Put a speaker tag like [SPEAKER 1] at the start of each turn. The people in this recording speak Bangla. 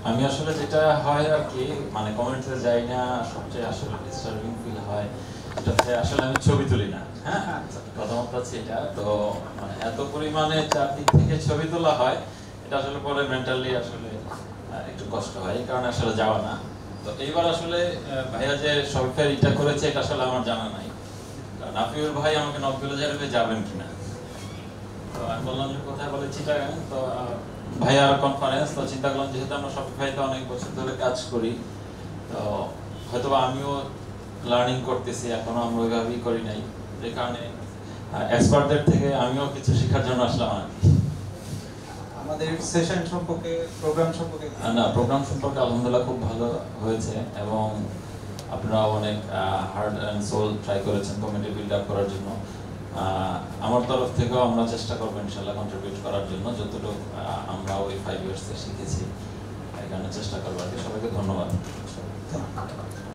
[SPEAKER 1] আমি আসলে যেটা হয় আর কি, মানে কমেন্টসে যাই না, সবচেয়ে আসলে ডিস্টার্বিং ফিল হয় এটাতে আসলে আমি ছবি তুলি না। হ্যাঁ, প্রথমত হচ্ছে এটা তো, মানে এত পরিমাণে চারদিক থেকে ছবি তোলা হয়, এটা আসলে পরে মেন্টালি আসলে একটু কষ্ট হয়, এই কারণে আসলে যাওয়া না। তো এইবার আসলে ভাইয়া যে সরকার এটা করেছে, এটা আসলে আমার জানা নাই। নাফিউর ভাই আমাকে নক দিল যে যাবেন কিনা, তো আমি বললাম যে কোথায়, বলে চিটাগাং। তো ভাইয়ার কনফারেন্স, তো চিন্তা করলাম যেহেতু আমরা শপিফাইতে অনেক বছর ধরে কাজ করি, তো হয়তো আমিও লার্নিং করতেছি, এখনো আমরা ওইভাবেই করি নাই, যে কারণে এক্সপার্টদের থেকে আমিও কিছু শেখার জন্য আসলাম আর কি।
[SPEAKER 2] আমাদের সেশন সম্পর্কে, প্রোগ্রাম সম্পর্কে
[SPEAKER 1] না, প্রোগ্রাম সম্পর্কে আলহামদুলিল্লাহ খুব ভালো হয়েছে, এবং আপনারা অনেক হার্ড অ্যান্ড সোল ট্রাই করেছেন কমিটি বিল্ড আপ করার জন্য। আমার তরফ থেকেও আমরা চেষ্টা করবো ইনশাল্লাহ কন্ট্রিবিউট করার জন্য, যতটুকু আমরা ওই 5 ইয়ার্সে শিখেছি, এই কারণে চেষ্টা করবো আর কি। সবাইকে ধন্যবাদ।